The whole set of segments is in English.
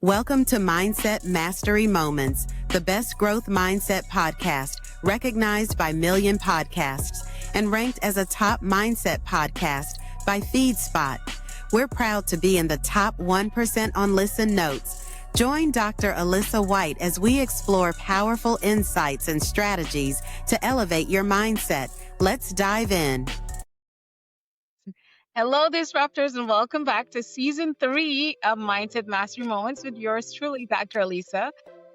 Welcome to Mindset Mastery Moments, the best growth mindset podcast recognized by Million Podcasts and ranked as a top mindset podcast by FeedSpot. We're proud to be in the top 1% on Listen Notes. Join Dr. Alisa Whyte as we explore powerful insights and strategies to elevate your mindset. Let's dive in. Hello, Disruptors, and welcome back to Season 3 of Mindset Mastery Moments with yours truly, Dr. Alisa.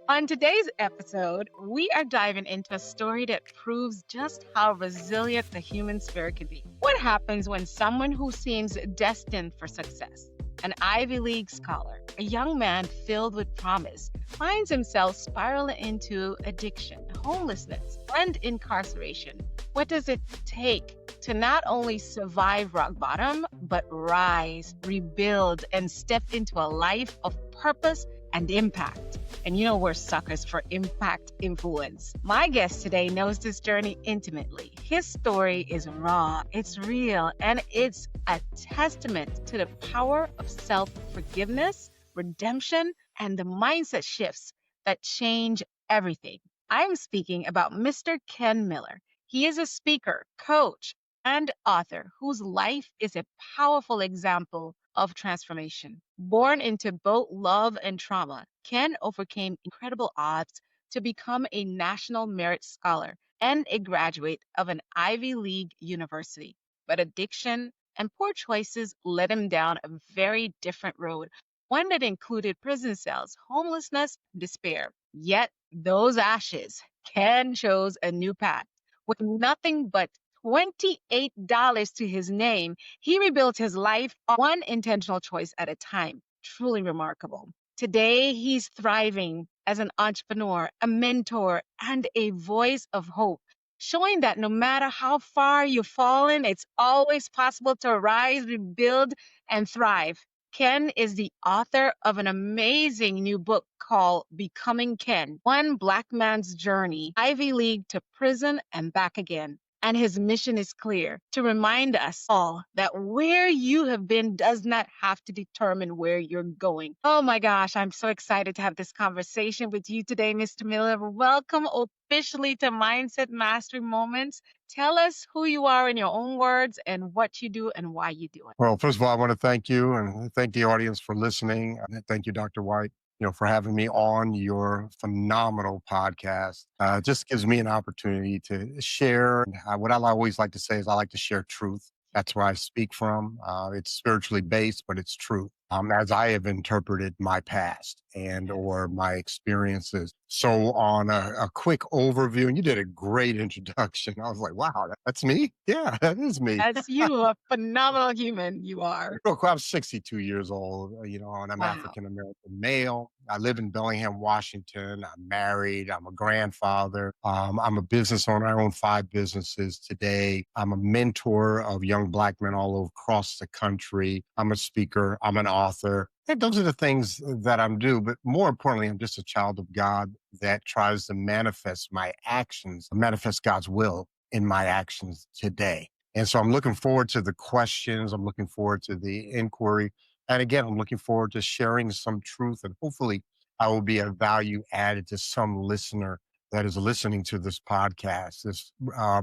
On today's episode, we are diving into a story that proves just how resilient the human spirit can be. What happens when someone who seems destined for success, an Ivy League scholar, a young man filled with promise, finds himself spiraling into addiction, homelessness, and incarceration? What does it take to not only survive rock bottom, but rise, rebuild, and step into a life of purpose and impact? And you know we're suckers for impact influence. My guest today knows this journey intimately. His story is raw, it's real, and it's a testament to the power of self-forgiveness, redemption, and the mindset shifts that change everything. I'm speaking about Mr. Ken Miller. He is a speaker, coach, and author whose life is a powerful example of transformation. Born into both love and trauma, Ken overcame incredible odds to become a National Merit Scholar and a graduate of an Ivy League university. But addiction and poor choices led him down a very different road, one that included prison cells, homelessness, despair. Yet those ashes, Ken chose a new path. With nothing but $28 to his name, he rebuilt his life one intentional choice at a time. Truly remarkable. Today, he's thriving as an entrepreneur, a mentor, and a voice of hope, showing that no matter how far you've fallen, it's always possible to rise, rebuild, and thrive. Ken is the author of an amazing new book called Becoming Ken, One Black Man's Journey, Ivy League to Prison and Back Again. And his mission is clear, to remind us all that where you have been does not have to determine where you're going. Oh my gosh, I'm so excited to have this conversation with you today, Mr. Miller. Welcome officially to Mindset Mastery Moments. Tell us who you are in your own words and what you do and why you do it. Well, first of all, I want to thank you and thank the audience for listening. And thank you, Dr. White, for having me on your phenomenal podcast. It just gives me an opportunity to share. What I always like to say is I like to share truth. That's where I speak from. It's spiritually based, but it's true. As I have interpreted my past and or my experiences. So on a quick overview, and you did a great introduction. I was like, wow, that's me? Yeah, that is me. That's you, a phenomenal human you are. Look, I'm 62 years old, and I'm Wow. African-American male. I live in Bellingham, Washington. I'm married. I'm a grandfather. I'm a business owner. I own 5 businesses today. I'm a mentor of young Black men all across the country. I'm a speaker. I'm an author. And those are the things that I'm doing. But more importantly, I'm just a child of God that tries to manifest my actions, manifest God's will in my actions today. And so I'm looking forward to the questions. I'm looking forward to the inquiry. And again, I'm looking forward to sharing some truth, and hopefully I will be a value added to some listener that is listening to this podcast, this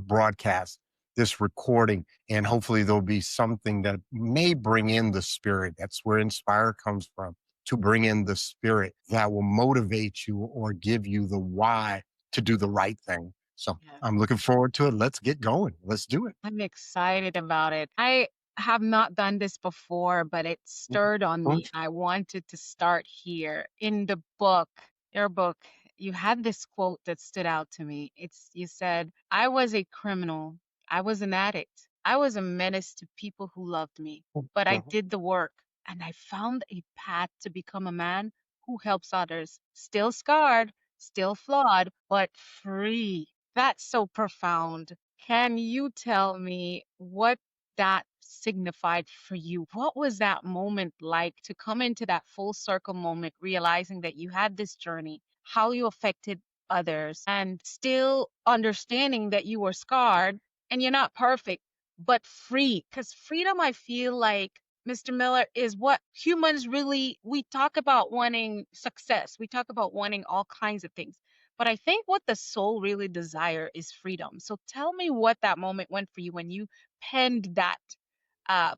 broadcast, this recording, and hopefully there'll be something that may bring in the spirit. That's where Inspire comes from, to bring in the spirit that will motivate you or give you the why to do the right thing. So Yeah. I'm looking forward to it. Let's get going. Let's do it. I'm excited about it. I have not done this before, but it stirred on me. I wanted to start here. In the book, your book, you had this quote that stood out to me. You said, I was a criminal. I was an addict. I was a menace to people who loved me, but I did the work and I found a path to become a man who helps others. Still scarred, still flawed, but free. That's so profound. Can you tell me what that signified for you? What was that moment like to come into that full circle moment, realizing that you had this journey, how you affected others, and still understanding that you were scarred and you're not perfect, but free? Because freedom, I feel like Mr. Miller, is what humans really, we talk about wanting success. We talk about wanting all kinds of things. But I think what the soul really desire is freedom. So tell me what that moment went for you when you penned that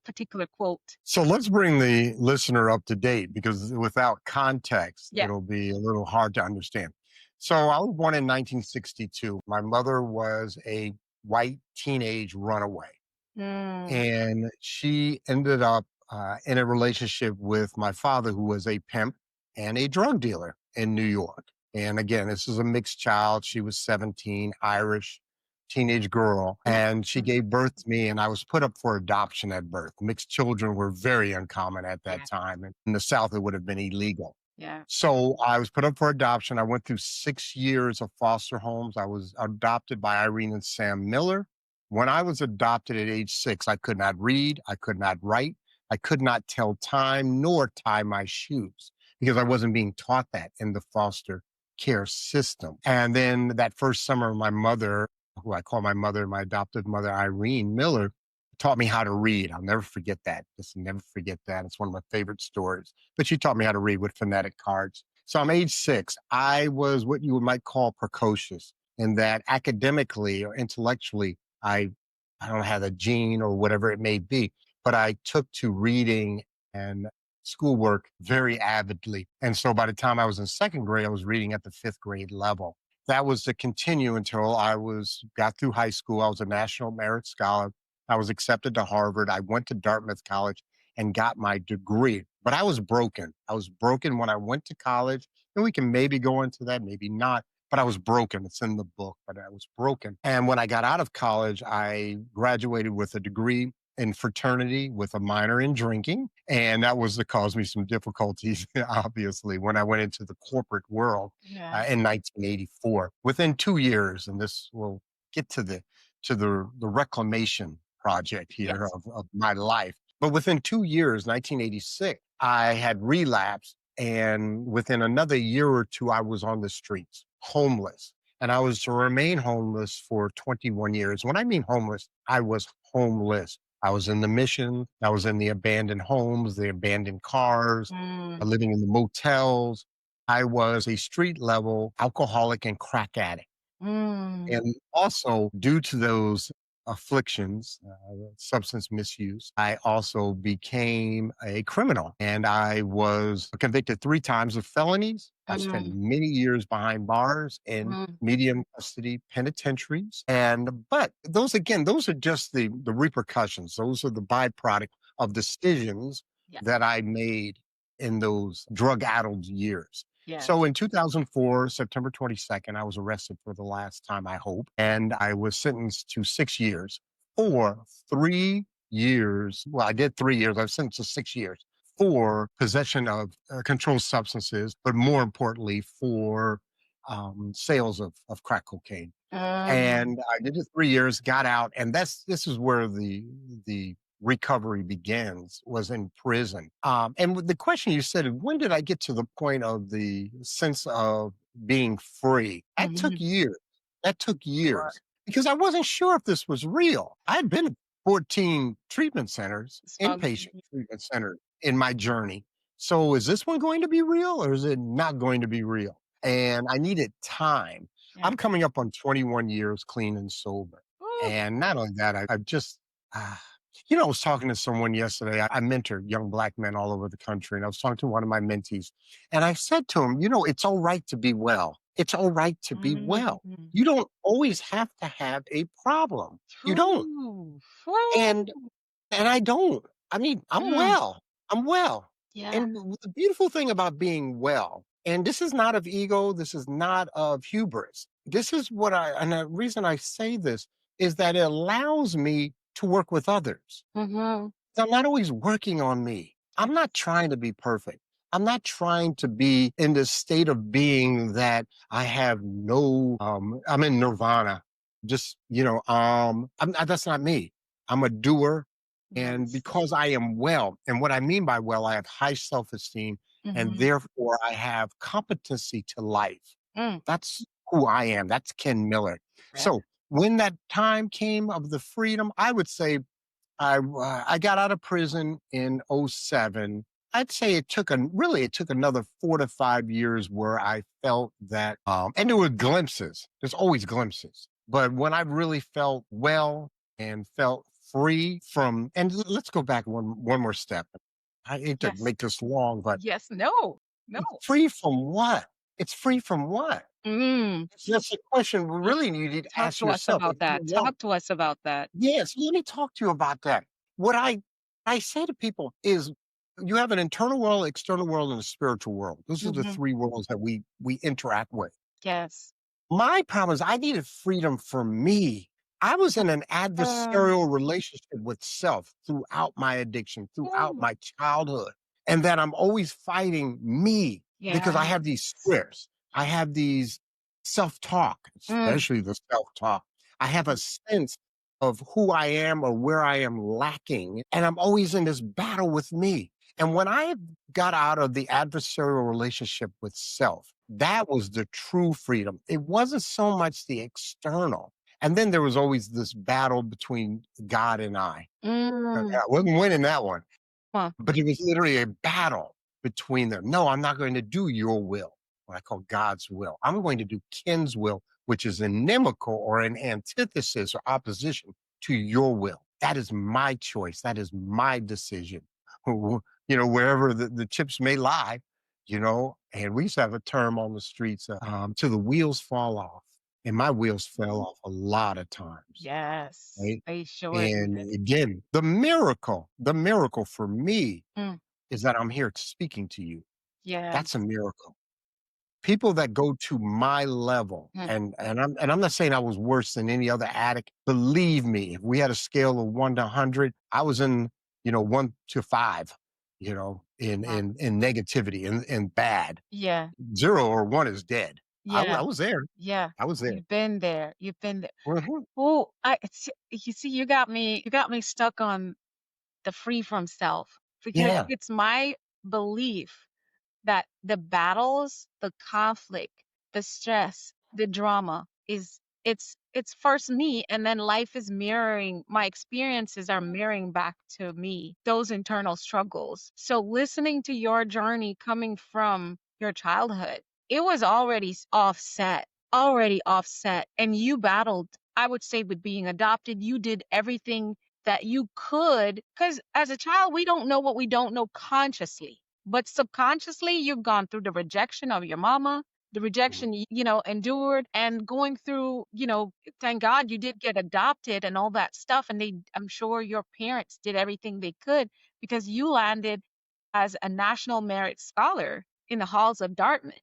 particular quote. So let's bring the listener up to date because without context, Yeah. it'll be a little hard to understand. So I was born in 1962. My mother was a white teenage runaway, Mm, and she ended up in a relationship with my father, who was a pimp and a drug dealer in New York. And again, this is a mixed child. She was 17, Irish, teenage girl, yeah. and she Mhm. gave birth to me, and I was put up for adoption at birth. Mixed children were very uncommon at that Yeah. time. And in the South, it would have been illegal. Yeah. So I was put up for adoption. I went through 6 years of foster homes. I was adopted by Irene and Sam Miller. When I was adopted at age 6, I could not read, I could not write, I could not tell time nor tie my shoes because I wasn't being taught that in the foster care system. And then that first summer, my mother, who I call my mother, my adoptive mother, Irene Miller, taught me how to read. I'll never forget that. Just never forget that. It's one of my favorite stories. But she taught me how to read with phonetic cards. So I'm age 6. I was what you might call precocious in that academically or intellectually, I don't have a gene or whatever it may be, but I took to reading and schoolwork very avidly. And so by the time I was in second grade, I was reading at the fifth grade level. That was to continue until I got through high school. I was a National Merit Scholar. I was accepted to Harvard. I went to Dartmouth College and got my degree. But I was broken. I was broken when I went to college. And we can maybe go into that, maybe not. But I was broken. It's in the book, but I was broken. And when I got out of college, I graduated with a degree in fraternity with a minor in drinking. And that was to cause me some difficulties, obviously, when I went into the corporate world Yeah. in 1984. Within 2 years, and this will get to the reclamation project here Yes. of my life. But within 2 years, 1986, I had relapsed. And within another year or two, I was on the streets, homeless. And I was to remain homeless for 21 years. When I mean homeless, I was homeless. I was in the mission. I was in the abandoned homes, the abandoned cars, Mm, living in the motels. I was a street level alcoholic and crack addict. mm, And also, due to those afflictions, substance misuse, I also became a criminal. And I was convicted 3 times of felonies. I spent mm, many years behind bars in mm. medium custody penitentiaries. But those, again, those are just the repercussions. Those are the byproduct of decisions Yeah. that I made in those drug addled years. Yeah. So in 2004, September 22nd, I was arrested for the last time, I hope, and I was sentenced to 6 years for 3 years. Well, I did 3 years. I was sentenced to 6 years for possession of controlled substances, but more importantly, for sales of crack cocaine. Mm, And I did it 3 years, got out, and this is where the recovery begins, was in prison. And with the question you said, when did I get to the point of the sense of being free? That took mhm. years. That took Sure. years because I wasn't sure if this was real. I'd been to 14 treatment centers, Smug. inpatient treatment centers in my journey. So is this one going to be real or is it not going to be real? And I needed time. Yeah. I'm coming up on 21 years clean and sober. Ooh. And not only that, I've just, ah, I was talking to someone yesterday. I mentor young black men all over the country. And I was talking to one of my mentees. And I said to him, it's all right to be well. It's all right to be well. Mhm. You don't always have to have a problem. You don't. True. And Woo. and I don't. I mean, I'm Mm, well. I'm well. yeah. And the beautiful thing about being well, and this is not of ego, this is not of hubris. This is and the reason I say this is that it allows me to work with others. Mhm. I'm not always working on me. Yeah. I'm not trying to be perfect. I'm not trying to be in this state of being that I have I'm in nirvana. Just, that's not me. I'm a doer. And Yes. because I am well, and what I mean by well, I have high self esteem and Mhm. therefore I have competency to life. Mm. That's who I am. That's Ken Miller. Yeah. So when that time came of the freedom, I would say I got out of prison in '07. I'd say it took another 4 to 5 years where I felt that, and there were glimpses. There's always glimpses, but when I really felt well and felt free from, and let's go back one more step. I hate to Yes. make this long, but Yes. No. No. it's free from what? It's free from what? Mm. That's the question we Mm. really need to Talk ask to us yourself. If about you that. want, Talk to us about that. yes, let me talk to you about that. What I say to people is, you have an internal world, external world, and a spiritual world. Those are the Hmm. three worlds that we interact with. Yes. My problem is I needed freedom for me. I was in an Um, adversarial relationship with self throughout my addiction, throughout ooh, my childhood, and that I'm always fighting me because I have these yes. scripts. I have these self-talk, Mm, especially the self-talk. I have a sense of who I am or where I am lacking, and I'm always in this battle with me. And when I got out of the adversarial relationship with self, that was the true freedom. It wasn't so much the external. And then there was always this battle between God and I. mm. I wasn't winning that one, Huh. but it was literally a battle between them. No, I'm not going to do your will, what I call God's will. I'm going to do Ken's will, which is inimical or an antithesis or opposition to your will. That is my choice. That is my decision. Wherever the chips may lie, and we used to have a term on the streets, till the wheels fall off. And my wheels fell off a lot of times. Yes. Right. They sure And did. again, the miracle for me Mm, is that I'm here speaking to you. That's a yes. miracle. People that go to my level, Mm, and I'm not saying I was worse than any other addict. Believe me, if we had a scale of 1 to 100, I was in, 1 to 5, in wow. negativity and bad. Yeah. 0 or 1 is dead. I Yeah. was there. Yeah. I was there. You've been there. You've been there. Mhm. Oh, you see, you got me stuck on the free from self because Yeah. it's my belief that the battles, the conflict, the stress, the drama it's first me, and then life is mirroring, my experiences are mirroring back to me those internal struggles. So listening to your journey coming from your childhood, it was already offset, and you battled, I would say, with being adopted. You did everything that you could, because as a child we don't know what we don't know consciously, but subconsciously, you've gone through the rejection of your mama, the Mhm. rejection endured, and going through, thank God you did get adopted and all that stuff. And I'm sure your parents did everything they could because you landed as a national merit scholar in the halls of Dartmouth.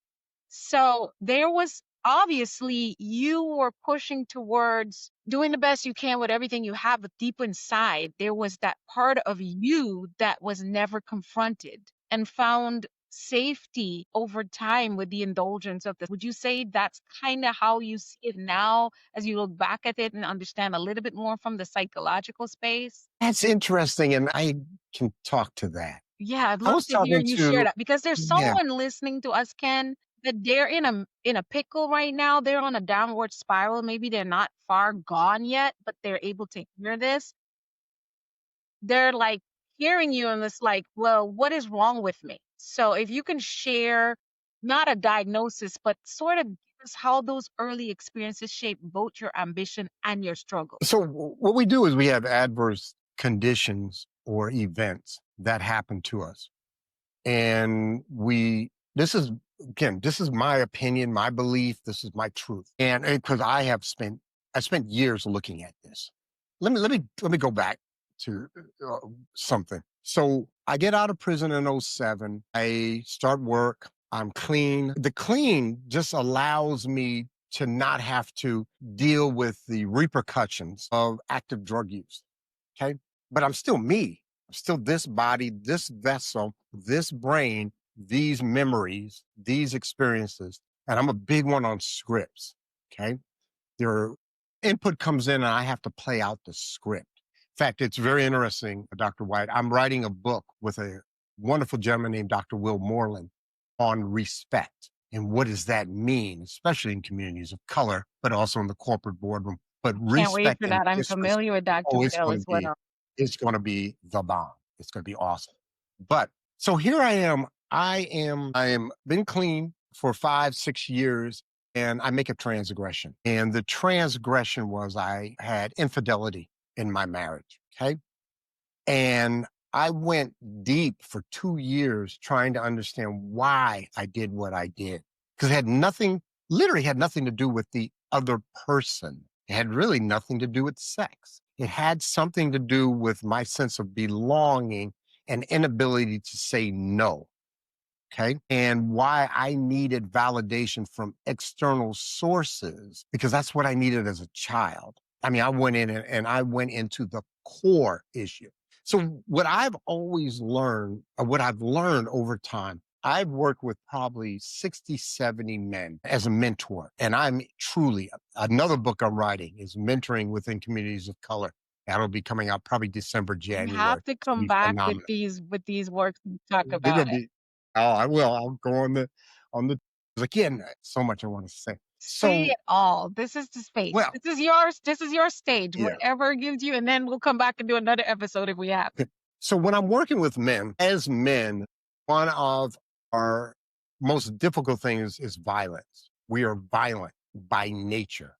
So there was obviously you were pushing towards doing the best you can with everything you have, but deep inside, there was that part of you that was never confronted and found safety over time with the indulgence of this. Would you say that's kind of how you see it now as you look back at it and understand a little bit more from the psychological space? That's interesting, and I can talk to that. Yeah, I'd I love was to hear talking you share to that because there's Yeah. someone listening to us, Ken, that they're in a pickle right now. They're on a downward spiral. Maybe they're not far gone yet, but they're able to hear this. They're like hearing you and it's like, well, what is wrong with me? So if you can share not a diagnosis, but sort of give us how those early experiences shape both your ambition and your struggle. So what we do is we have adverse conditions or events that happen to us. And this is my opinion, my belief, this is my truth. And because I spent years looking at this. Let me go back to uh, something. So I get out of prison in '07. I start work. I'm clean. The clean just allows me to not have to deal with the repercussions of active drug use. Okay. But I'm still me. I'm still this body, this vessel, this brain, these memories, these experiences. And I'm a big one on scripts. Okay. Their input comes in and I have to play out the script. In fact, it's very interesting, Dr. White. I'm writing a book with a wonderful gentleman named Dr. Will Moreland on respect. And what does that mean, especially in communities of color, but also in the corporate boardroom? But Can't wait respect for and that. I'm disrespect familiar with is Dr. always Will going to as be well. it's going to be the bomb. It's going to be awesome. But so here I am. I am been clean for 5, 6 years, and I make a transgression. And the transgression was I had infidelity in my marriage. Okay. And I went deep for 2 years trying to understand why I did what I did. Because it had nothing, literally had nothing to do with the other person. It had really nothing to do with sex. It had something to do with my sense of belonging and inability to say no. Okay. And why I needed validation from external sources, because that's what I needed as a child. I mean, I went in and I went into the core issue. So, what I've always learned, or what I've learned over time, I've worked with probably 60, 70 men as a mentor. And I'm truly, another book I'm writing is Mentoring Within Communities of Color. That'll be coming out probably December, You January. have to It'll come be back phenomenal. with these works and talk They're about gonna it. be oh, I will. I'll go on the again, so much I want to say. Say So, it all. This is the space. well, This is yours. This is your stage. yeah. Whatever gives you, and then we'll come back and do another episode if we have. So when I'm working with men, as men, one of our most difficult things is violence. We are violent by nature.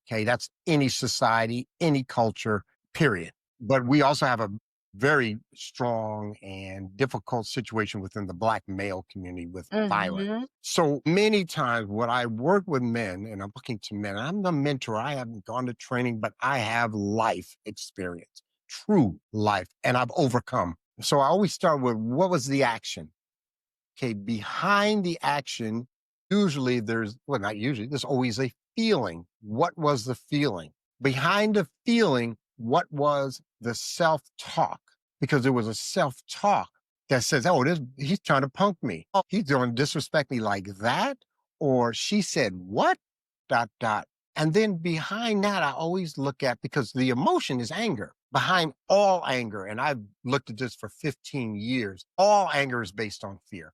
Okay, that's any society, any culture, period. But we also have a very strong and difficult situation within the Black male community with violence. Mm-hmm. So many times, when I work with men and I'm looking to men, I'm the mentor. I haven't gone to training, but I have life experience, true life, and I've overcome. So I always start with what was the action? Okay, behind the action, usually well, not usually, there's always a feeling. What was the feeling? Behind the feeling, what was the self talk? Because there was a self talk that says, oh, he's trying to punk me. Oh, he's going to disrespect me like that. Or she said, what? Dot, dot. And then behind that, I always look at, because the emotion is anger. Behind all anger, and I've looked at this for 15 years, all anger is based on fear.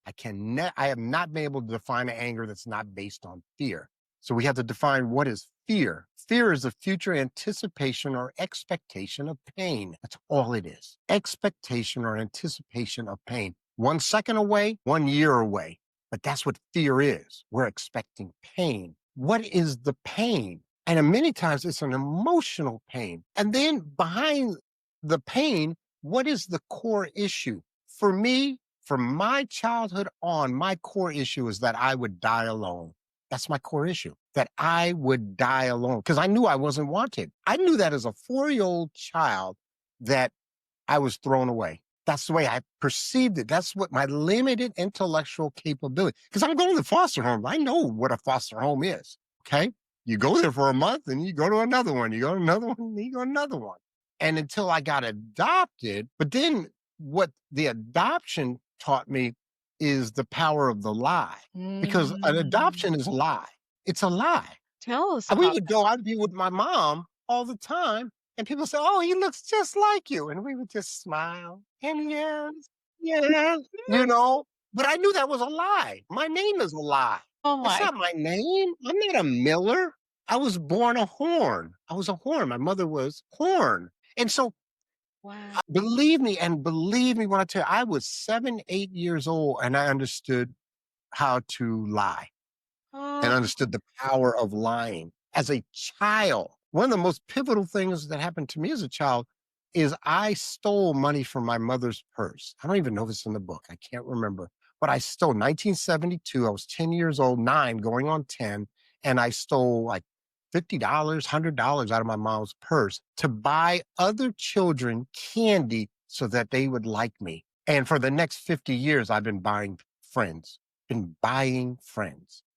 I have not been able to define an anger that's not based on fear. So we have to define what is fear. Fear is the future anticipation or expectation of pain. That's all it is. Expectation or anticipation of pain. 1 second away, 1 year away. But that's what fear is. We're expecting pain. What is the pain? And many times it's an emotional pain. And then behind the pain, what is the core issue? For me, from my childhood on, my core issue is that I would die alone. That's my core issue, that I would die alone, because I knew I wasn't wanted. I knew that as a 4-year-old child that I was thrown away. That's the way I perceived it. That's what my limited intellectual capability, because I'm going to foster home. I know what a foster home is. Okay. You go there for a month and you go to another one. You go to another one, and you go to another one. And until I got adopted, but then what the adoption taught me is the power of the lie, because an Mm. adoption is a lie. It's a lie. Tell us And we about would go, I'd be with my mom all the time, and people say, oh, he looks just like you. And we would just smile and yes, yes, that. but I knew that was a lie. My name is a lie. Oh That's my. not my name. I'm not a Miller. I was born a Horn. I was a Horn. My mother was Horn. And so Wow. believe me when I tell you, I was 7, 8 years old and I understood how to lie and Oh, understood the power of lying as a child. One of the most pivotal things that happened to me as a child is I stole money from my mother's purse. I don't even know if it's in the book. I can't remember. But I stole 1972. I was 10 years old, 9 going on 10. And I stole like $50, $100 out of my mom's purse to buy other children candy so that they would like me. And for the next 50 years, I've been buying friends,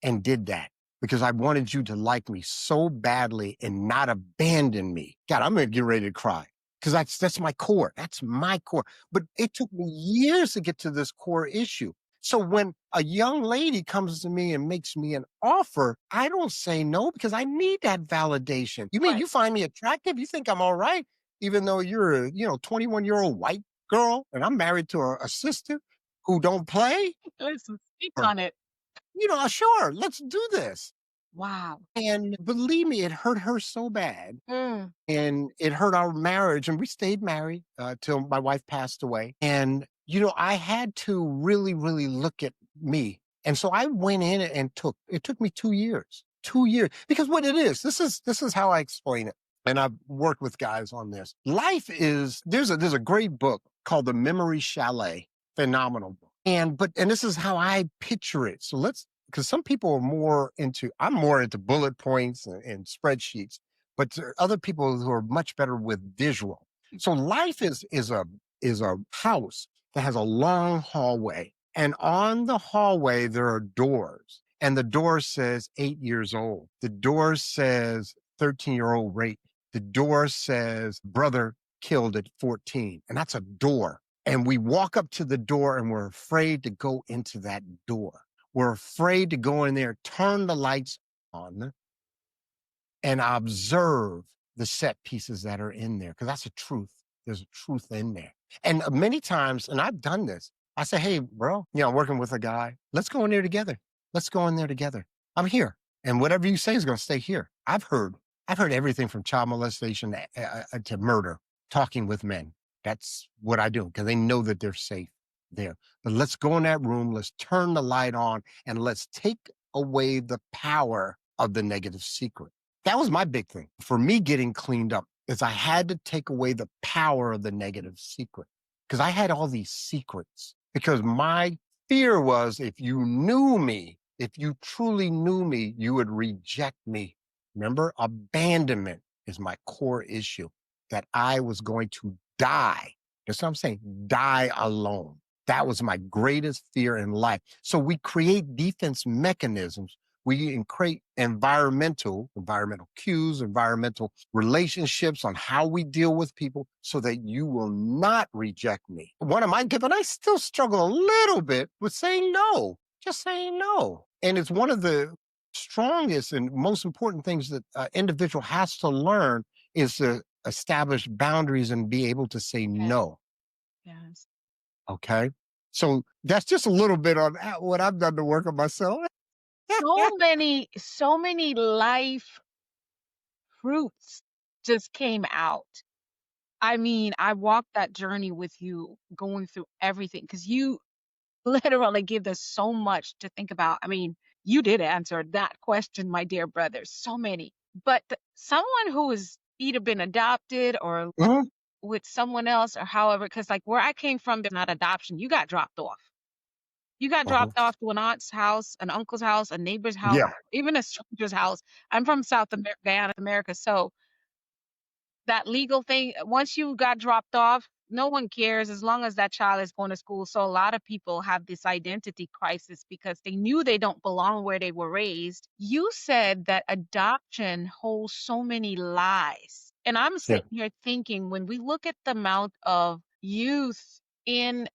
and did that because I wanted you to like me so badly and not abandon me. God, I'm going to get ready to cry because that's my core. That's my core. But it took me years to get to this core issue. So when a young lady comes to me and makes me an offer, I don't say no because I need that validation. You mean right. you find me attractive? You think I'm all right, even though you're a 21-year-old white girl and I'm married to a sister who don't play? Listen, speak Or, on it. sure, let's do this. Wow. And believe me, it hurt her so bad. Mm. And it hurt our marriage. And we stayed married till my wife passed away. And, I had to really, really look at me. And so I went in and it took me 2 years, 2 years, because what it is, this is how I explain it. And I've worked with guys on this. Life is, there's a great book called The Memory Chalet, phenomenal book. And this is how I picture it. So because some people are I'm more into bullet points and spreadsheets, but there are other people who are much better with visual. So life is a house that has a long hallway, and on the hallway there are doors, and the door says 8 years old. The door says 13-year-old rape. The door says brother killed at 14, and that's a door. And we walk up to the door, and we're afraid to go into that door. We're afraid to go in there, turn the lights on, and observe the set pieces that are in there, because that's a truth. There's a truth in there. And many times, and I've done this, I say, hey, bro, I'm working with a guy. Let's go in there together. Let's go in there together. I'm here. And whatever you say is going to stay here. I've heard everything from child molestation to murder, talking with men. That's what I do, because they know that they're safe there. But let's go in that room. Let's turn the light on, and let's take away the power of the negative secret. That was my big thing for me getting cleaned up, is I had to take away the power of the negative secret, because I had all these secrets, because my fear was, if you knew me, if you truly knew me, you would reject me. Remember, abandonment is my core issue, that I was going to die. That's what I'm saying. Die alone. That was my greatest fear in life. So we create defense mechanisms. We create environmental cues, environmental relationships on how we deal with people, so that you will not reject me. One of my gifts, and I still struggle a little bit with saying no, just saying no. And it's one of the strongest and most important things that an individual has to learn, is to establish boundaries and be able to say Yes. no. Yes. Okay. So that's just a little bit on what I've done to work on myself. So many life fruits just came out. I mean, I walked that journey with you, going through everything, because you literally give us so much to think about. I mean, you did answer that question, my dear brother, so many. But someone who has either been adopted or Mhm, with someone else, or however, because like where I came from, there's not adoption. You got dropped off. You got mhm. dropped off to an aunt's house, an uncle's house, a neighbor's house, Yeah. even a stranger's house. I'm from South America, Guyana, America. So that legal thing, once you got dropped off, no one cares as long as that child is going to school. So a lot of people have this identity crisis because they knew they don't belong where they were raised. You said that adoption holds so many lies. And I'm Yeah. sitting here thinking, when we look at the amount of youth in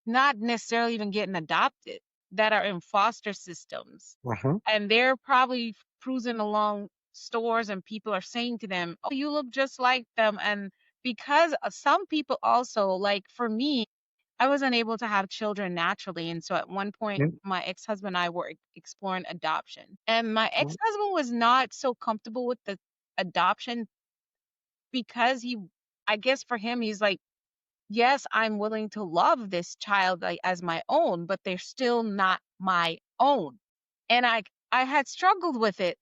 not necessarily even getting adopted, that are in foster systems, Mhm. and they're probably cruising along stores and people are saying to them, "Oh, you look just like them." And because some people also, like for me, I wasn't able to have children naturally. And so at one point, Yeah. my ex-husband and I were exploring adoption. And my Mhm. ex-husband was not so comfortable with the adoption because I guess for him, he's like, yes, I'm willing to love this child like as my own, but they're still not my own. And I had struggled with it.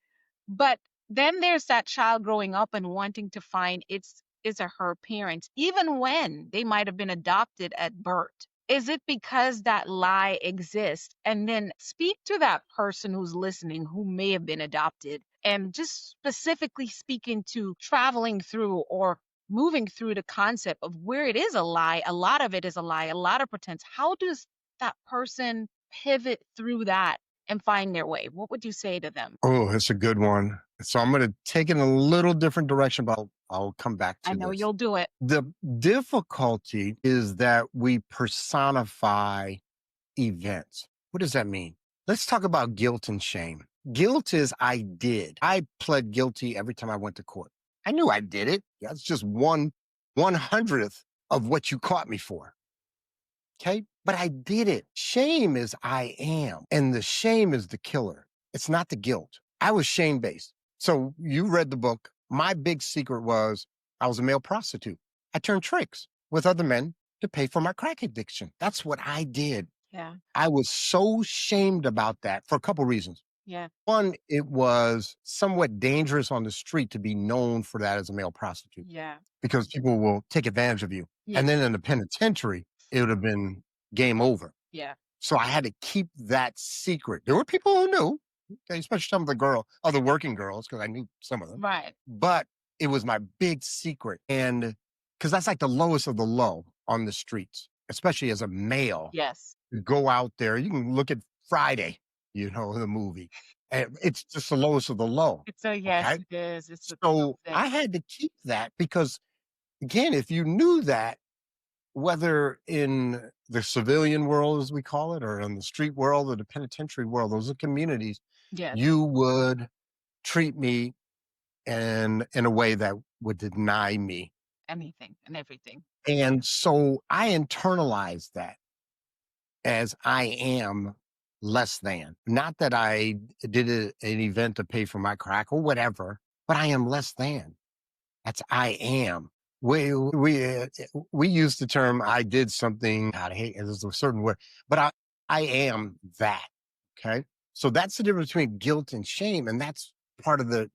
But then there's that child growing up and wanting to find its or her parents, even when they might have been adopted at birth. Is it because that lie exists? And then speak to that person who's listening who may have been adopted, and just specifically speaking to traveling through or moving through the concept of where it is a lie, a lot of it is a lie, a lot of pretense. How does that person pivot through that and find their way? What would you say to them? Oh, it's a good one. So I'm going to take it in a little different direction, but I'll come back I to know this. you'll do it. The difficulty is that we personify events. What does that mean? Let's talk about guilt and shame. Guilt is I did. I pled guilty every time I went to court. I knew I did it. That's just 1/100th of what you caught me for. Okay. But I did it. Shame is I am. And the shame is the killer. It's not the guilt. I was shame based. So you read the book. My big secret was I was a male prostitute. I turned tricks with other men to pay for my crack addiction. That's what I did. Yeah. I was so shamed about that for a couple reasons. Yeah. One, it was somewhat dangerous on the street to be known for that as a male prostitute Yeah. because people will take advantage of you. Yeah. And then in the penitentiary, it would have been game over. Yeah. So I had to keep that secret. There were people who knew, okay, especially some of the other working girls, because I knew some of them. Right. But it was my big secret. And because that's like the lowest of the low on the streets, especially as a male. Yes. You go out there, you can look at Friday, the movie. And it's just the lowest of the low. It's a yes, Okay. it is. It's a So thing. I had to keep that because, again, if you knew that, whether in the civilian world, as we call it, or in the street world or the penitentiary world, those are communities, Yes. you would treat me in a way that would deny me. Anything and everything. And so I internalized that as I am less than. Not that I did an event to pay for my crack or whatever, but I am less than. That's I am. We use the term I did something. God, I hate there's a certain word, but I am that. Okay, so that's the difference between guilt and shame, and that's part of the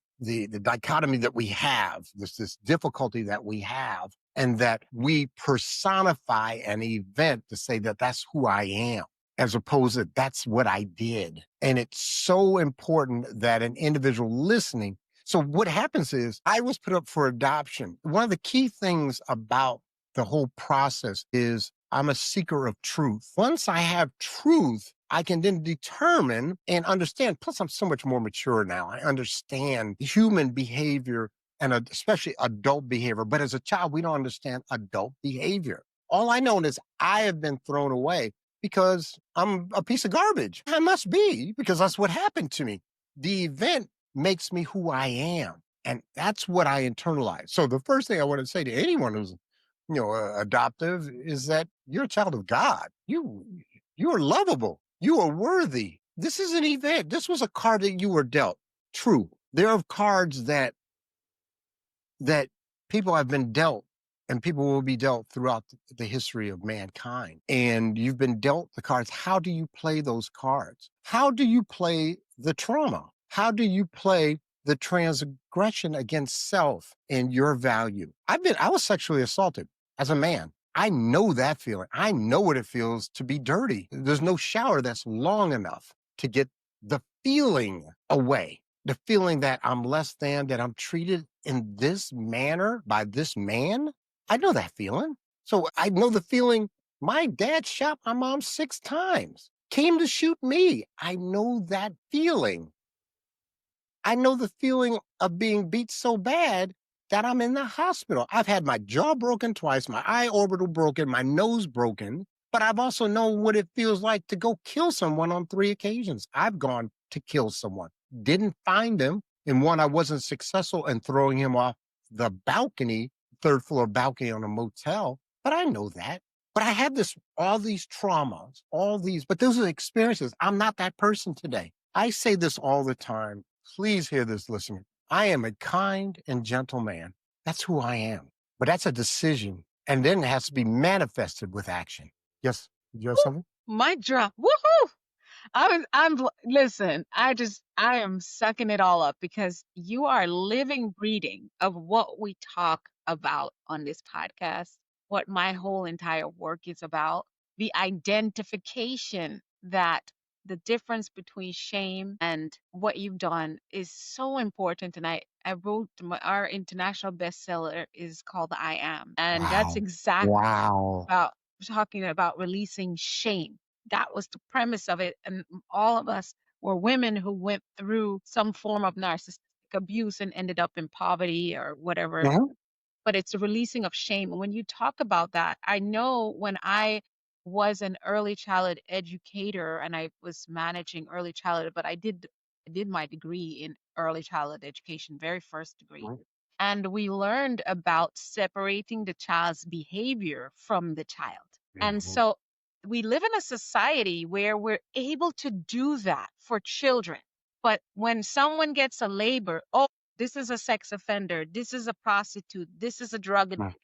dichotomy that we have. This difficulty that we have, and that we personify an event to say that that's who I am, as opposed to that's what I did. And it's so important that an individual listening. So what happens is I was put up for adoption. One of the key things about the whole process is I'm a seeker of truth. Once I have truth, I can then determine and understand. Plus, I'm so much more mature now. I understand human behavior and especially adult behavior. But as a child, we don't understand adult behavior. All I know is I have been thrown away because I'm a piece of garbage. I must be, because that's what happened to me. The event makes me who I am. And that's what I internalize. So the first thing I want to say to anyone who's, adoptive is that you're a child of God. You are lovable. You are worthy. This is an event. This was a card that you were dealt. True. There are cards that people have been dealt and people will be dealt throughout the history of mankind. And you've been dealt the cards. How do you play those cards? How do you play the trauma? How do you play the transgression against self and your value? I was sexually assaulted as a man. I know that feeling. I know what it feels to be dirty. There's no shower that's long enough to get the feeling away. The feeling that I'm less than, that I'm treated in this manner by this man. I know that feeling. So I know the feeling. My dad shot my mom 6 times, came to shoot me. I know that feeling. I know the feeling of being beat so bad that I'm in the hospital. I've had my jaw broken twice, my eye orbital broken, my nose broken, but I've also known what it feels like to go kill someone on 3 occasions. I've gone to kill someone, didn't find him. In one, I wasn't successful in throwing him off the balcony, 3rd floor balcony on a motel, but I know that. But I had all these traumas, but those are experiences. I'm not that person today. I say this all the time. Please hear this, listener. I am a kind and gentle man. That's who I am. But that's a decision. And then it has to be manifested with action. Yes? Did you have something? Mic drop. Woohoo! Listen, I am sucking it all up because you are living, breathing of what we talk about on this podcast, what my whole entire work is about, the identification that the difference between shame and what you've done is so important. And I wrote our international bestseller is called I Am. And that's Wow. exactly Wow. about talking about releasing shame. That was the premise of it. And all of us were women who went through some form of narcissistic abuse and ended up in poverty or whatever. Mhm. But it's a releasing of shame. And when you talk about that, I know when I was an early childhood educator and I was managing early childhood, but I did my degree in early childhood education, very first degree. Right. And we learned about separating the child's behavior from the child. And Mhm. so we live in a society where we're able to do that for children. But when someone gets a labor, oh, this is a sex offender, this is a prostitute, this is a drug Mm.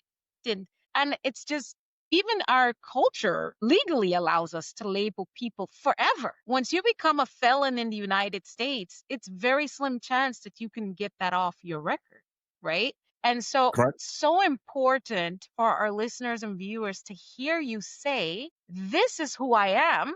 addict, and it's just even our culture legally allows us to label people forever. Once you become a felon in the United States, it's very slim chance that you can get that off your record, right? And so Correct. it's so important for our listeners and viewers to hear you say, this is who I am,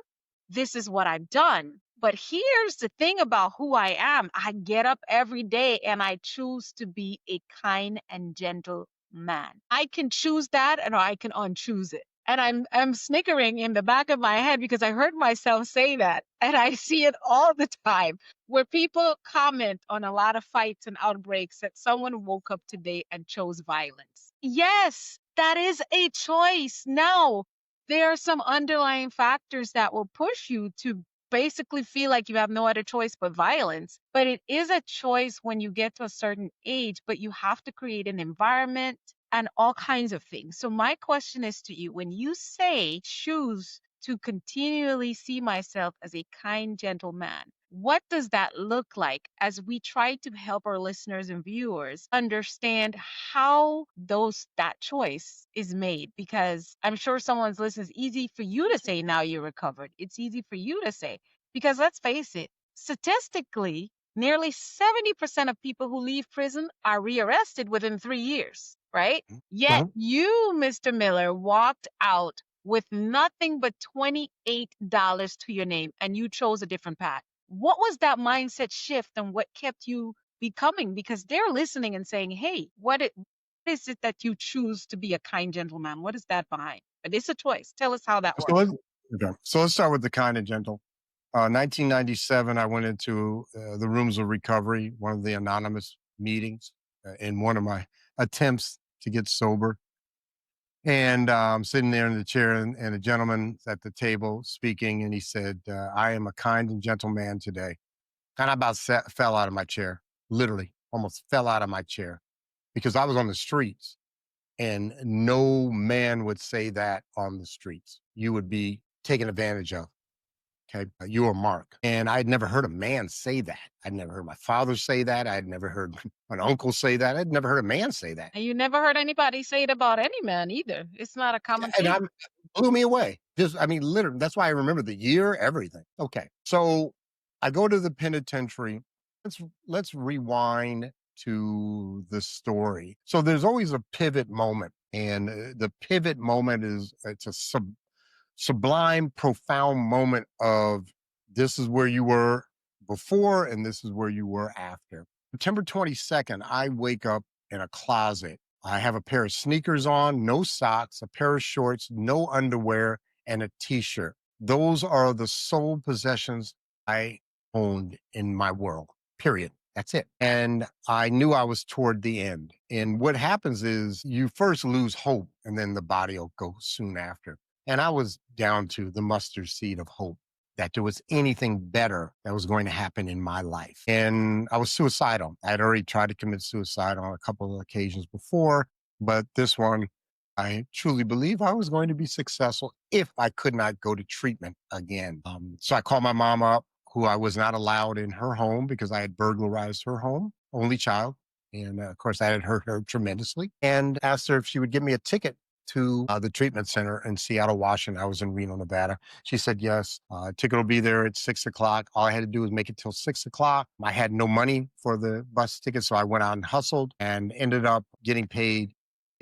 this is what I've done. But here's the thing about who I am. I get up every day and I choose to be a kind and gentle man. I can choose that and I can unchoose it. And I'm snickering in the back of my head because I heard myself say that. And I see it all the time where people comment on a lot of fights and outbreaks that someone woke up today and chose violence. Yes, that is a choice. Now, there are some underlying factors that will push you to basically feel like you have no other choice but violence. But it is a choice when you get to a certain age, but you have to create an environment and all kinds of things. So, my question is to you, when you say choose to continually see myself as a kind, gentle man, what does that look like as we try to help our listeners and viewers understand how that choice is made? Because I'm sure someone's listening. It's easy for you to say now you're recovered. It's easy for you to say because let's face it, statistically, nearly 70% of people who leave prison are rearrested within 3 years, right? Yet Mhm. you, Mr. Miller, walked out with nothing but $28 to your name and you chose a different path. What was that mindset shift and what kept you becoming? Because they're listening and saying, hey, what is it that you choose to be a kind gentleman? What is that behind? But it's a choice. Tell us how that So works. let's, okay. So let's start with the kind and gentle. 1997, I went into the rooms of recovery, one of the anonymous meetings in one of my attempts to get sober. And sitting there in the chair, and a gentleman at the table speaking, and he said, I am a kind and gentle man today. And I about fell out of my chair, literally almost fell out of my chair because I was on the streets and no man would say that on the streets. You would be taken advantage of. Okay. You were Mark. And I'd never heard a man say that. I'd never heard my father say that. I'd never heard an uncle say that. I'd never heard a man say that. And you never heard anybody say it about any man either. It's not a common And thing. blew me away. Just, I mean, literally, that's why I remember the year, everything. Okay. So I go to the penitentiary. Let's rewind to the story. So there's always a pivot moment. And the pivot moment is it's a sublime, profound moment of this is where you were before and this is where you were after. September 22nd, I wake up in a closet. I have a pair of sneakers on, no socks, a pair of shorts, no underwear, and a t-shirt. Those are the sole possessions I owned in my world, period. That's it. And I knew I was toward the end. And what happens is you first lose hope and then the body will go soon after. And I was down to the mustard seed of hope that there was anything better that was going to happen in my life. And I was suicidal. I had already tried to commit suicide on a couple of occasions before, but this one, I truly believe I was going to be successful if I could not go to treatment again. So I called my mom up, who I was not allowed in her home because I had burglarized her home, only child. And of course, that had hurt her tremendously, and asked her if she would give me a ticket to the treatment center in Seattle, Washington. I was in Reno, Nevada. She said, yes, ticket will be there at 6 o'clock. All I had to do was make it till 6 o'clock. I had no money for the bus ticket. So I went out and hustled and ended up getting paid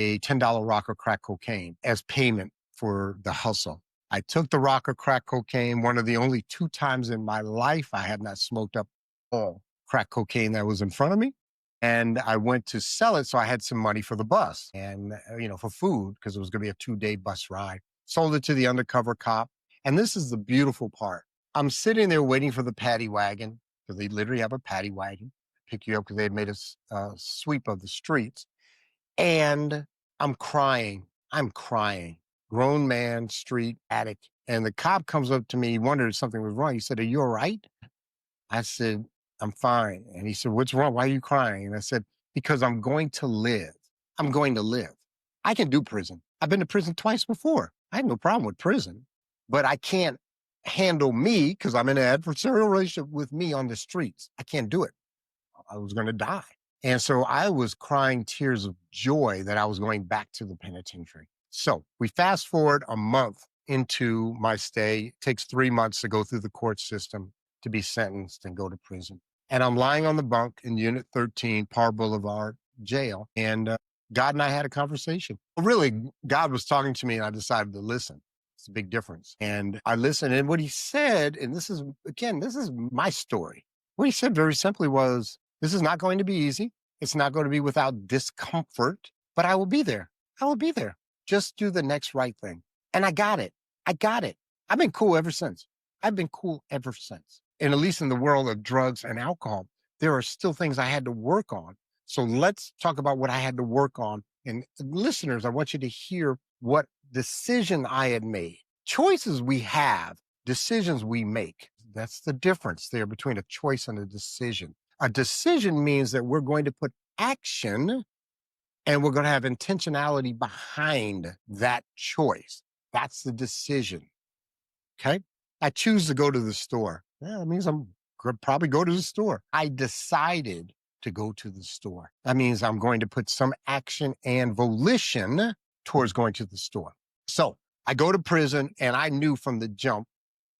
a $10 rock of crack cocaine as payment for the hustle. I took the rock of crack cocaine, one of the only 2 times in my life I have not smoked up all crack cocaine that was in front of me. And I went to sell it. So I had some money for the bus and, for food, because it was going to be a 2-day bus ride. Sold it to the undercover cop. And this is the beautiful part. I'm sitting there waiting for the paddy wagon, because they literally have a paddy wagon, pick you up because they had made a sweep of the streets. And I'm crying. I'm crying. Grown man, street addict. And the cop comes up to me. He wondered if something was wrong. He said, are you all right? I said, I'm fine. And he said, what's wrong? Why are you crying? And I said, because I'm going to live. I'm going to live. I can do prison. I've been to prison twice before. I have no problem with prison, but I can't handle me because I'm in an adversarial relationship with me on the streets. I can't do it. I was going to die. And so I was crying tears of joy that I was going back to the penitentiary. So we fast forward a month into my stay. It takes 3 months to go through the court system to be sentenced and go to prison. And I'm lying on the bunk in Unit 13, Par Boulevard Jail. And God and I had a conversation. Really, God was talking to me and I decided to listen. It's a big difference. And I listened. And what he said, and this is my story. What he said very simply was, this is not going to be easy. It's not going to be without discomfort, but I will be there. I will be there. Just do the next right thing. And I got it. I got it. I've been cool ever since. I've been cool ever since. And at least in the world of drugs and alcohol, there are still things I had to work on. So let's talk about what I had to work on. And listeners, I want you to hear what decision I had made. Choices we have, decisions we make. That's the difference there between a choice and a decision. A decision means that we're going to put action and we're going to have intentionality behind that choice. That's the decision. Okay. I choose to go to the store. Yeah, that means I'm going to probably go to the store. I decided to go to the store. That means I'm going to put some action and volition towards going to the store. So I go to prison and I knew from the jump,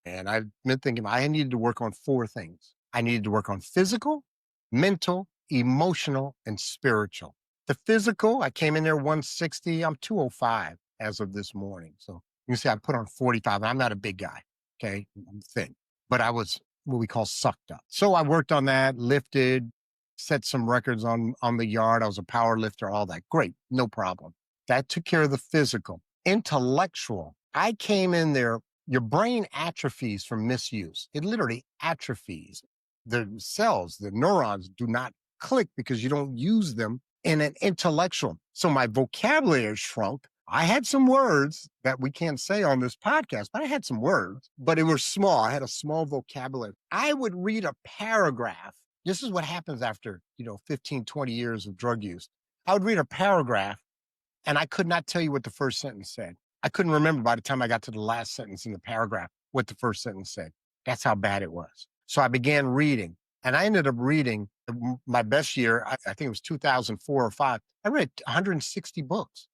and I've been thinking I needed to work on 4 things. I needed to work on physical, mental, emotional, and spiritual. The physical, I came in there 160. I'm 205 as of this morning. So you see, I put on 45. And I'm not a big guy. Okay. I'm thin. But I was what we call sucked up. So I worked on that, lifted, set some records on the yard. I was a power lifter, all that. Great. No problem. That took care of the physical. Intellectual. I came in there. Your brain atrophies from misuse. It literally atrophies. The cells, the neurons do not click because you don't use them in an intellectual. So my vocabulary shrunk. I had some words that we can't say on this podcast, but I had some words, but it was small. I had a small vocabulary. I would read a paragraph. This is what happens after, 15, 20 years of drug use. I would read a paragraph and I could not tell you what the first sentence said. I couldn't remember by the time I got to the last sentence in the paragraph what the first sentence said. That's how bad it was. So I began reading, and I ended up reading my best year. I think it was 2004 or 5. I read 160 books,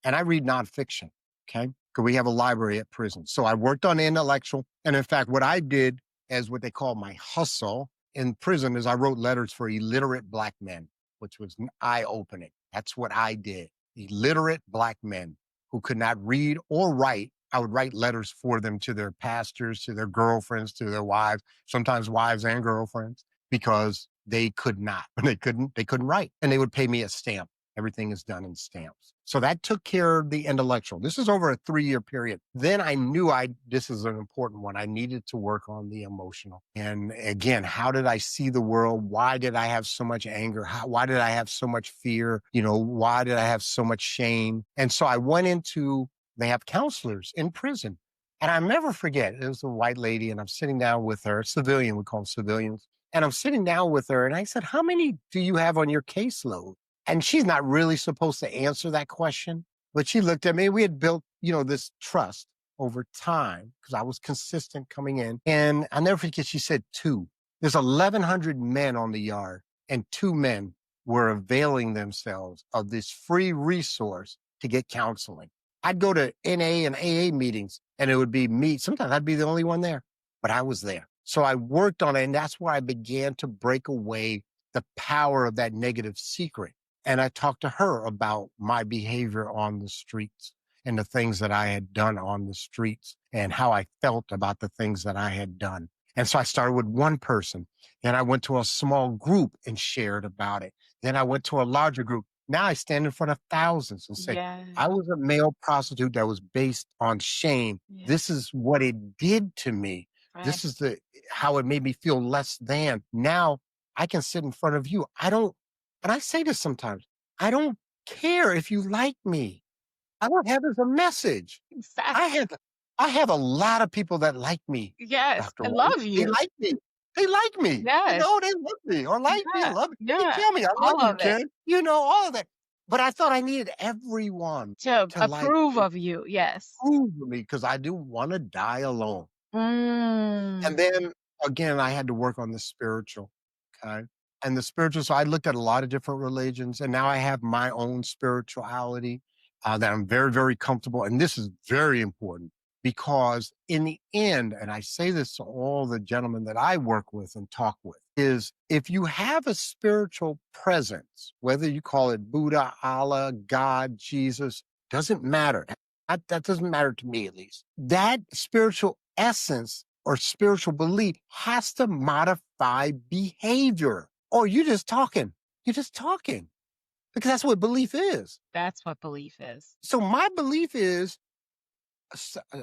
and I read nonfiction. Okay, because we have a library at prison. So I worked on intellectual, and in fact, what I did as what they call my hustle in prison is I wrote letters for illiterate Black men, which was eye-opening. That's what I did. Illiterate Black men who could not read or write. I would write letters for them to their pastors, to their girlfriends, to their wives, sometimes wives and girlfriends, because they could not. They couldn't write. And they would pay me a stamp. Everything is done in stamps. So that took care of the intellectual. This is over a 3-year period. Then I knew this is an important one. I needed to work on the emotional. And again, how did I see the world? Why did I have so much anger? Why did I have so much fear? Why did I have so much shame? And so I went into, they have counselors in prison. And I'll never forget, it was a white lady and I'm sitting down with her, civilian, we call them civilians. And I'm sitting down with her and I said, how many do you have on your caseload? And she's not really supposed to answer that question, but she looked at me. We had built, this trust over time because I was consistent coming in. And I'll never forget, she said 2. There's 1,100 men on the yard and 2 men were availing themselves of this free resource to get counseling. I'd go to NA and AA meetings and it would be me. Sometimes I'd be the only one there, but I was there. So I worked on it. And that's where I began to break away the power of that negative secret. And I talked to her about my behavior on the streets and the things that I had done on the streets and how I felt about the things that I had done. And so I started with one person. Then I went to a small group and shared about it. Then I went to a larger group. Now I stand in front of thousands and say, Yeah. I was a male prostitute that was based on shame. Yeah. This is what it did to me. Right. This is how it made me feel less than. Now I can sit in front of you. And I say this sometimes, I don't care if you like me. I don't have it as a message. Exactly. I have a lot of people that like me. Yes. Dr. I Whyte. love you. They like me. They like me. Yes. They love me or like me. Yeah. Love me. Yeah. You tell me I All love you, of it. Ken. All of that. But I thought I needed everyone To to like approve me, of you. Yes. prove to me, because I didn't want to die alone. And Mm. then again, I had to work on the spiritual. Okay. And the spiritual, so I looked at a lot of different religions, and now I have my own spirituality that I'm very, very comfortable. And this is very important because, in the end, and I say this to all the gentlemen that I work with and talk with, is if you have a spiritual presence, whether you call it Buddha, Allah, God, Jesus, doesn't matter. That doesn't matter to me, at least. That spiritual essence or spiritual belief has to modify behavior. Or you're just talking. You're just talking because that's what belief is. That's what belief is. So my belief is,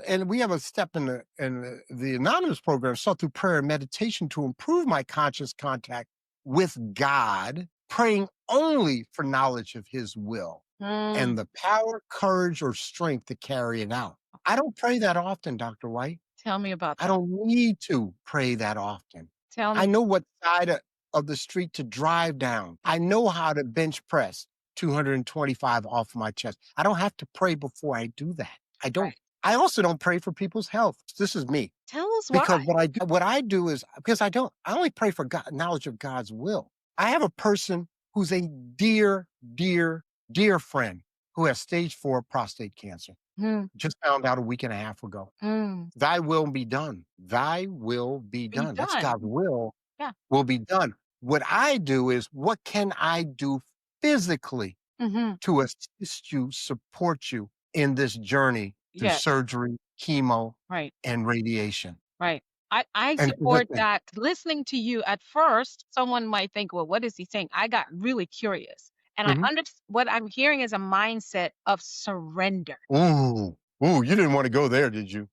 and we have a step in the anonymous program, sought through prayer and meditation to improve my conscious contact with God, praying only for knowledge of His will Mm. and the power, courage, or strength to carry it out. I don't pray that often, Dr. White. Tell me about I that. don't need to pray that often. Tell me. I know what side of the street to drive down. I know how to bench press 225 off my chest. I don't have to pray before I do that. I don't. Right. I also don't pray for people's health. This is me. Tell us why. Because what I do is because I only pray for God, knowledge of God's will. I have a person who's a dear, dear, dear friend who has stage 4 prostate cancer. Mm. Just found out a week and a half ago. Mm. Thy will be done. Thy will be Be done. That's done. God's will. Yeah. Will be done. What I do is, what can I do physically Mm-hmm. to assist you, support you in this journey through Yes. surgery, chemo, Right. and radiation? Right. I And support listen, that. Listening to you at first, someone might think, well, what is he saying? I got really curious. And mhm. what I'm hearing is a mindset of surrender. Ooh, you didn't want to go there, did you?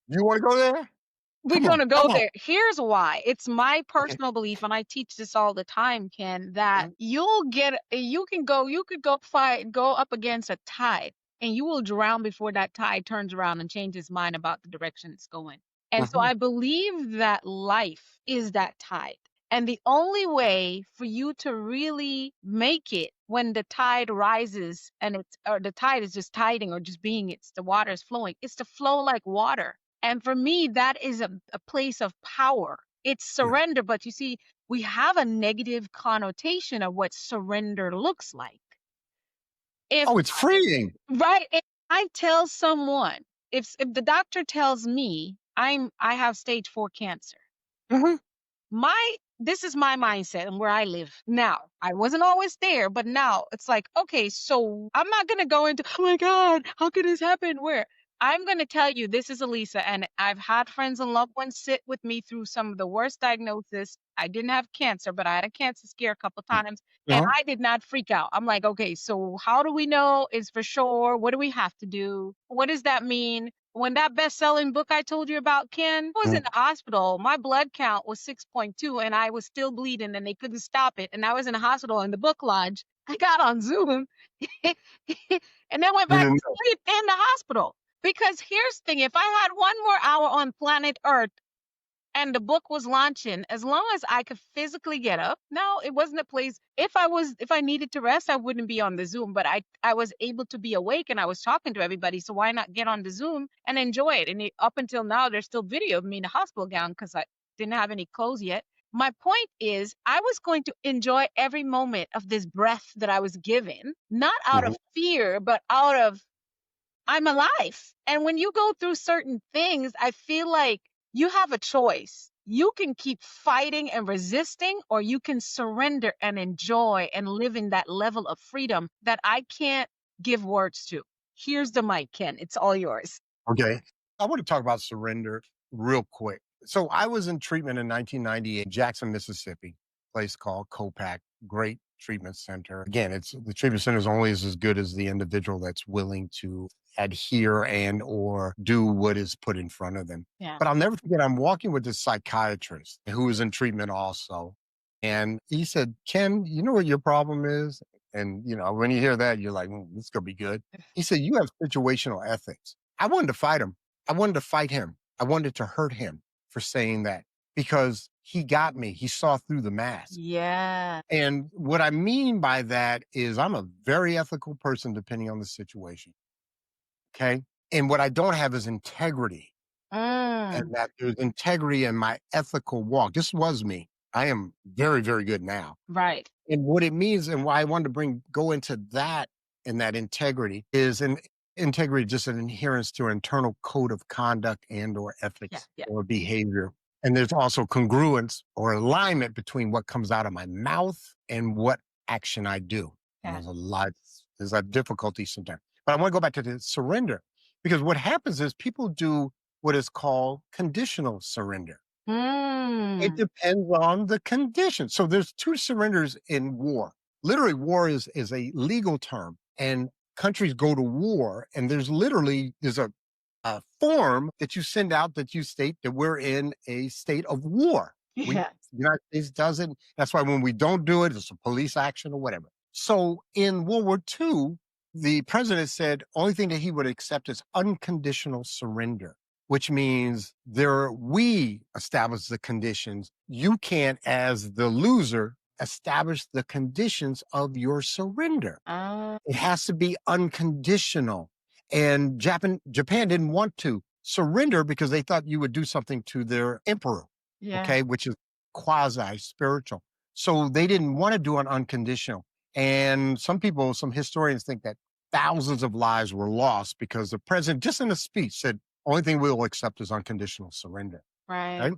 You want to go there? We're Come going on, to go come on. there. Here's why. It's my Okay. personal belief, and I teach this all the time, Ken, that Mhm, you could go up against a tide, and you will drown before that tide turns around and changes mind about the direction it's going. And so mhm. I believe that life is that tide. And the only way for you to really make it when the tide rises or the tide is just tiding or just being, the water is flowing, is to flow like water. And for me, that is a place of power. It's Yeah. surrender. But you see, we have a negative connotation of what surrender looks like. If, Oh, it's freeing. right, if I tell someone, if the doctor tells me I have stage 4 cancer, Mhm. this is my mindset and where I live now. I wasn't always there, but now it's like, okay, so I'm not gonna go into, oh my God, how could this happen? Where I'm gonna tell you, this is Alisa, and I've had friends and loved ones sit with me through some of the worst diagnosis. I didn't have cancer, but I had a cancer scare a couple times, and Uh-huh. I did not freak out. I'm like, okay, so how do we know is for sure? What do we have to do? What does that mean? When that best-selling book I told you about, Ken, I was in Mhm. the hospital. My blood count was 6.2 and I was still bleeding and they couldn't stop it. And I was in the hospital in the book lodge. I got on Zoom and then went You back to didn't know. sleep in the hospital. Because here's the thing, if I had one more hour on planet Earth, and the book was launching, as long as I could physically get up. No, it wasn't a place. If I needed to rest, I wouldn't be on the Zoom, but I was able to be awake and I was talking to everybody. So why not get on the Zoom and enjoy it? And up until now, there's still video of me in a hospital gown because I didn't have any clothes yet. My point is, I was going to enjoy every moment of this breath that I was given, not out Mhm. of fear, but out of I'm alive. And when you go through certain things, I feel like you have a choice. You can keep fighting and resisting, or you can surrender and enjoy and live in that level of freedom that I can't give words to. Here's the mic, Ken. It's all yours. Okay. I want to talk about surrender real quick. So I was in treatment in 1998, Jackson, Mississippi, place called Copac, great treatment center. Again, it's the treatment center is only as good as the individual that's willing to adhere and or do what is put in front of them. Yeah. But I'll never forget, I'm walking with this psychiatrist who was in treatment also. And he said, Ken, you know what your problem is? And, when you hear that, you're like, this is going to be good. He said, you have situational ethics. I wanted to fight him. I wanted to fight him. I wanted to hurt him for saying that because he got me. He saw through the mask. Yeah. And what I mean by that is I'm a very ethical person depending on the situation. Okay. And what I don't have is integrity. and Mm. that there's integrity in my ethical walk. This was me. I am very, very good now. Right. And what it means and why I wanted to go into that and that integrity is an integrity, just an adherence to an internal code of conduct and or Yeah. ethics Yeah. or behavior. And there's also congruence or alignment between what comes out of my mouth and what action I do. And Yeah. there's a difficulty sometimes. But I want to go back to the surrender because what happens is people do what is called conditional surrender. It Mm. depends on the condition. So there's two surrenders in war. Literally, war is a legal term, and countries go to war, and there's a form that you send out that you state that we're in a state of war. Yeah. The United States doesn't. That's why when we don't do it, it's a police action or whatever. So in World War II, the president said only thing that he would accept is unconditional surrender, which means we establish the conditions. You can't, as the loser, establish the conditions of your surrender. Ah. It has to be unconditional. And Japan didn't want to surrender because they thought you would do something to their emperor, Yeah. okay, which is quasi spiritual. So they didn't want to do an unconditional. And some historians think that thousands of lives were lost because the president, just in a speech, said, only thing we will accept is unconditional surrender. Right. Right?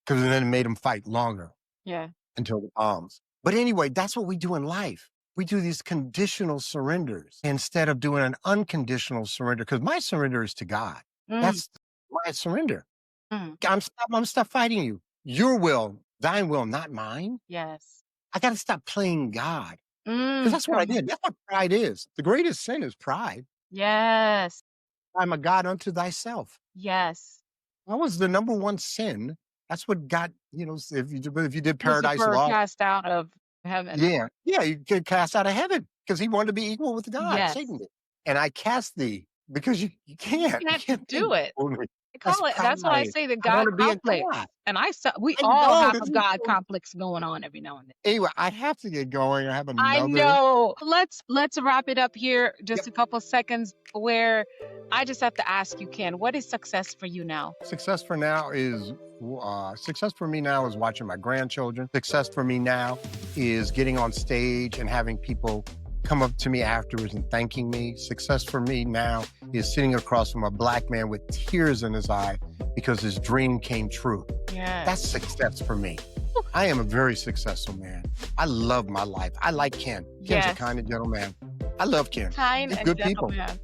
Because then it made them fight longer Yeah. until the bombs. But anyway, that's what we do in life. We do these conditional surrenders instead of doing an unconditional surrender because my surrender is to God. Mm. That's my surrender. Mm. I'm stop fighting you. Your will, thine will, not mine. Yes. I got to stop playing God because Mm. that's what I did. That's what pride is. The greatest sin is pride. Yes. I'm a God unto thyself. Yes. That was the number one sin. That's what got, if you did Paradise Lucifer Lost. cast out of heaven. Yeah. Yeah. You get cast out of heaven because he wanted to be equal with God. Yes. Satan did. And I cast thee because you can't. You can't do it. That's That's what I pride. say, the I God want to be a complex. God. And we I all know, have this a is God so- complex going on every now and then. Anyway, I have to get going. I have I another. know. Let's wrap it up here. Just Yep. a couple seconds where I just have to ask you, Ken, what is success for you now? Success for me now is watching my grandchildren. Success for me now is getting on stage and having people come up to me afterwards and thanking me. Success for me now is sitting across from a Black man with tears in his eye because his dream came true. Yeah. That's success for me. I am a very successful man. I love my life. I like Ken. Ken's a Yes. kind and gentle man. I love Ken. Kind He's and good gentle people. man.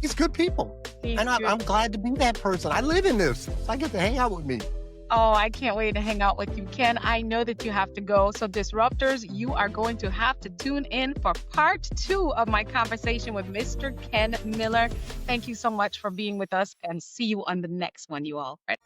He's good people. He's And good. I'm glad to be that person. I live in this. So I get to hang out with me. Oh, I can't wait to hang out with you, Ken. I know that you have to go. So, Disruptors, you are going to have to tune in for part 2 of my conversation with Mr. Ken Miller. Thank you so much for being with us and see you on the next one, you all. Right?